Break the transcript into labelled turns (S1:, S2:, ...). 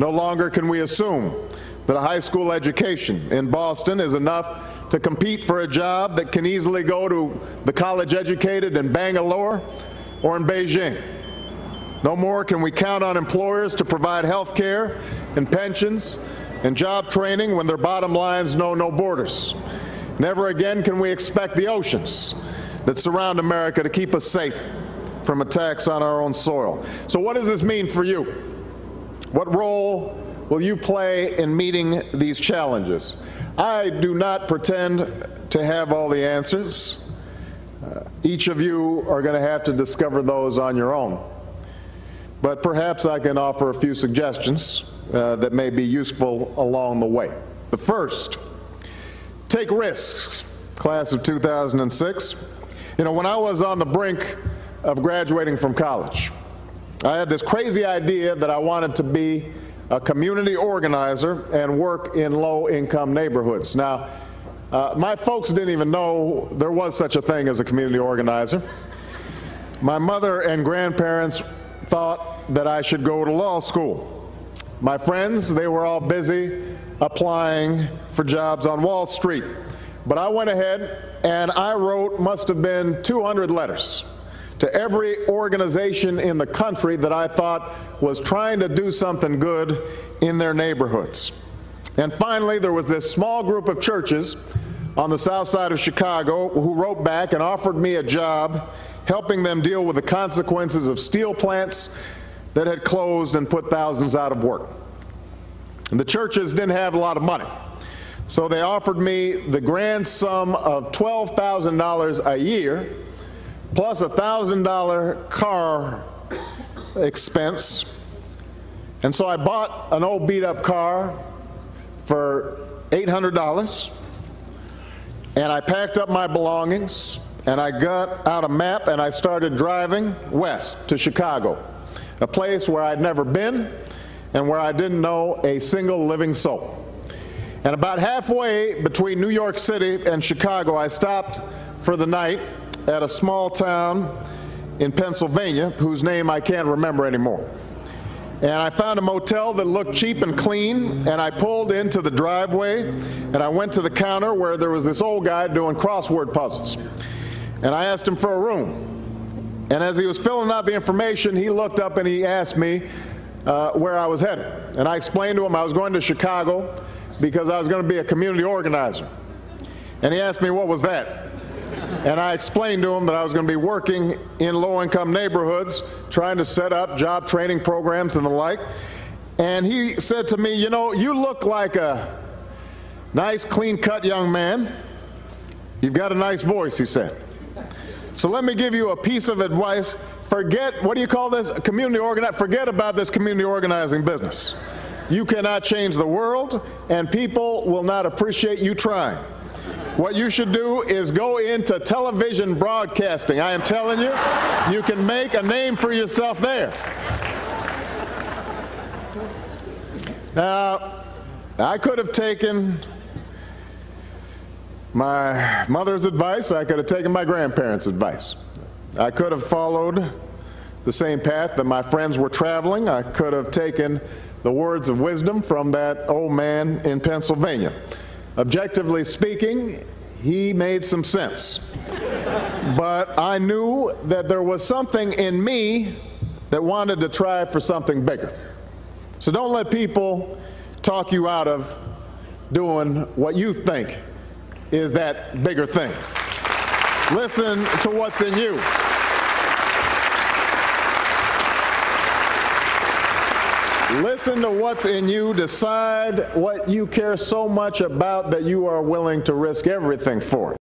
S1: No longer can we assume that a high school education in Boston is enough to compete for a job that can easily go to the college-educated in Bangalore or in Beijing. No more can we count on employers to provide health care and pensions and job training when their bottom lines know no borders. Never again can we expect the oceans that surround America to keep us safe from attacks on our own soil. So what does this mean for you? What role will you play in meeting these challenges? I do not pretend to have all the answers. Each of you are going to have to discover those on your own. But perhaps I can offer a few suggestions that may be useful along the way. The first, take risks, class of 2006. You know, when I was on the brink of graduating from college, I had this crazy idea that I wanted to be a community organizer and work in low-income neighborhoods. Now, my folks didn't even know there was such a thing as a community organizer. My mother and grandparents thought that I should go to law school. My friends, they were all busy applying for jobs on Wall Street. But I went ahead and I wrote, must have been 200 letters to every organization in the country that I thought was trying to do something good in their neighborhoods. And finally, there was this small group of churches on the south side of Chicago who wrote back and offered me a job helping them deal with the consequences of steel plants that had closed and put thousands out of work. And the churches didn't have a lot of money, so they offered me the grand sum of $12,000 a year plus a $1,000 car expense. And so I bought an old beat-up car for $800, and I packed up my belongings, and I got out a map, and I started driving west to Chicago, a place where I'd never been and where I didn't know a single living soul. And about halfway between New York City and Chicago, I stopped for the night at a small town in Pennsylvania whose name I can't remember anymore. And I found a motel that looked cheap and clean, and I pulled into the driveway, and I went to the counter where there was this old guy doing crossword puzzles. And I asked him for a room. And as he was filling out the information, he looked up and he asked me where I was headed. And I explained to him I was going to Chicago because I was going to be a community organizer. And he asked me what was that. And I explained to him that I was going to be working in low-income neighborhoods, trying to set up job training programs and the like. And he said to me, you know, you look like a nice, clean-cut young man. You've got a nice voice, he said. So let me give you a piece of advice. Forget, what do you call this? Community organizing. Forget about this community organizing business. You cannot change the world, and people will not appreciate you trying. What you should do is go into television broadcasting. I am telling you, you can make a name for yourself there. Now, I could have taken my mother's advice. I could have taken my grandparents' advice. I could have followed the same path that my friends were traveling. I could have taken the words of wisdom from that old man in Pennsylvania. Objectively speaking, he made some sense. But I knew that there was something in me that wanted to try for something bigger. So don't let people talk you out of doing what you think is that bigger thing. Listen to what's in you. Listen to what's in you. Decide what you care so much about that you are willing to risk everything for it.